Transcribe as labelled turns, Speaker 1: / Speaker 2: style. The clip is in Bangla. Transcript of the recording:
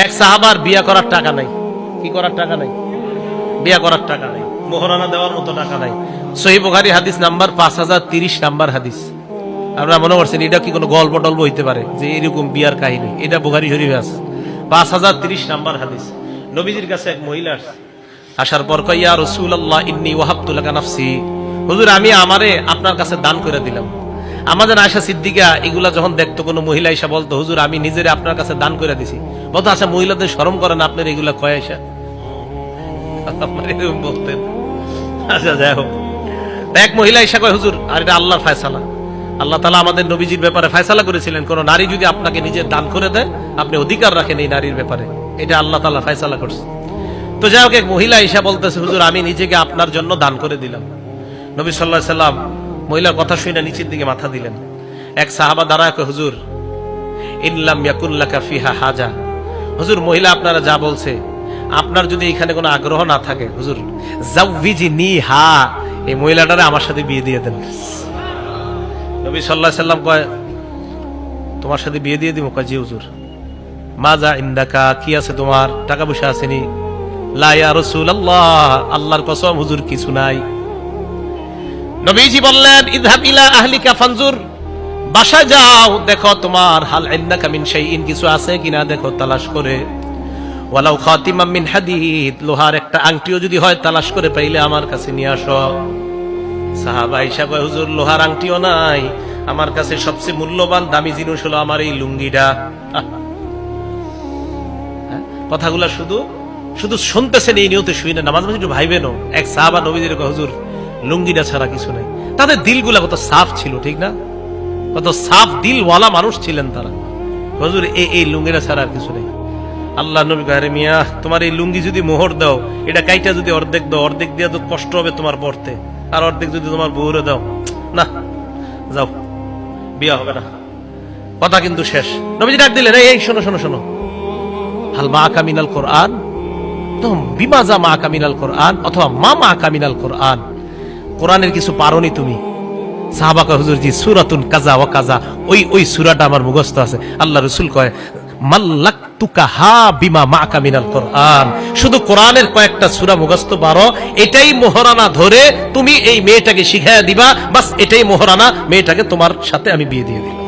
Speaker 1: এক সাহাবার বিয়া করার টাকা নাই। কি করার টাকা নাই? বিয়া করার টাকা নাই, মোহরানা দেওয়ার মতো টাকা নাই। সহিহ বুখারী হাদিস নাম্বার 5030 নাম্বার হাদিস। আপনারা মনে করছেন এটা কি কোনো গল্প টল্প হইতে পারে যে এরকম বিয়ার কাহিনী? এটা বুখারী শরীফে আছে, 5030 নাম্বার হাদিস। নবীজির কাছে এক মহিলা আসার পর কয়, ইয়া রাসূলুল্লাহ ইন্নী ওয়াহাবতু লাকা নাফসি, হুজুর আমি আমারে আপনার কাছে দান করে দিলাম। আমাদের আয়েশা সিদ্দিকা এগুলা যখন দেখতো, কোনো মহিলা এসে বলতো, হুজুর আমি নিজেরে আপনার কাছে দান করে দিছি, বলতো আচ্ছা মহিলাদের শরম করেন আপনার এগুলা কয় আয়েশা? বলতেন। আচ্ছা যাই হোক, এক মহিলা এসে কয়, হুজুর আর এটা আল্লাহর ফয়সালা, আল্লাহ তাআলা আমাদের নবীজির ব্যাপারে ফয়সালা করেছিলেন, কোন নারী যদি আপনাকে নিজের দান করে দেয় আপনি অধিকার রাখেন এই নারীর ব্যাপারে, এটা আল্লাহ তাআলা ফয়সালা করছে। তো যাই হোক, এক মহিলা এসে বলতেছে, হুজুর আমি নিজেকে আপনার জন্য দান করে দিলাম। নবী সাল্লাল্লাহু আলাইহি সাল্লাম মহিলার কথা শুনে নিচের দিকে মাথা দিলেন। এক সাহাবা দাঁড়ায় কয়, হুজুর ইনলাম ইয়াকুন লাকা ফিহা হাজা, হুজুর মহিলা আপনারা যা বলছে, আপনার যদি এখানে কোনো আগ্রহ না থাকে, হুজুর জাওবিজিনিহা, এই মহিলাটারে আমার সাথে বিয়ে দিয়ে দেন। নবী সাল্লাল্লাহু আলাইহি সাল্লাম কয়, তোমার সাথে বিয়ে দিয়ে দিব? কয় জি হুজুর। মাজা ইনদাকা, কি আছে তোমার? টাকা পয়সা আসেনি? লা ইয়া রাসূলুল্লাহ, আল্লাহর কসম হুজুর কিছু নাই। নবীজি বললেন, ইযহাব ইলা আহলিকা ফানজুর, বাসায় যাও দেখো তোমার হাল ইন্নাকা মিন শাইইন, কিছু আছে কিনা দেখো, তালাশ করে। ওয়ালাউ খাতিমাম মিন হাদিদ, লোহার একটা আংটিও যদি হয় তালাশ করে পাইলে আমার কাছে নিয়ে আসো। সাহাবা আয়েশা কয়, হুজুর লোহার আংটিও নাই, আমার কাছে সবচেয়ে মূল্যবান দামি জিনিস হলো আমার এই লুঙ্গিটা। কথাগুলা শুধু শুধু শুনতেছেন এই নিয়তে শুই না, নামাজ মাঝে একটু ভাইবেন। এক সাহাবা নবীজির কয়, হুজুর লুঙ্গিটা ছাড়া কিছু নাই। তাদের দিলগুলা কত সাফ ছিল, ঠিক না? কত সাফ দিলওয়ালা মানুষ ছিলেন তারা। হুজুর এই লুঙ্গিটা ছাড়া আর কিছু নেই। আল্লাহ নবী কয়, আরে মিয়া তোমার এই লুঙ্গি যদি মোহর দাও, এটা কাইটা যদি অর্ধেক দাও, অর্ধেক দিয়ে তো কষ্ট হবে তোমার পড়তে, আর অর্ধেক যদি তোমার বউরে দাও, না যাও, বিয়া হবে না। কথা কিন্তু শেষ। নবীজি ডাক দিলেন, এই শোনো শোনো শোনো, হাল মা কামিনাল কোরআন, তো বিমাজা মা কামিনাল কোরআন, অথবা মা কামিনাল কোরআন, কোরআনের কিছু পারোনি তুমি? সাহাবা কয়, হুজুর জি সূরাতুন কাজা ওয়া কাজা, ওই সূরাটা আমার মুখস্থ আছে। আল্লাহ রাসূল কয়, মাল্লাকতুকা হা বিমা মাকা মিনাল কোরআন, শুধু কোরআনের কয়েকটা সূরা মুখস্থ পারো, এটাই মোহরানা ধরে তুমি এই মেয়েটাকে শিখাইয়া দিবা, বাস এটাই মোহরানা, মেয়েটাকে তোমার সাথে আমি বিয়ে দিয়ে দিলাম।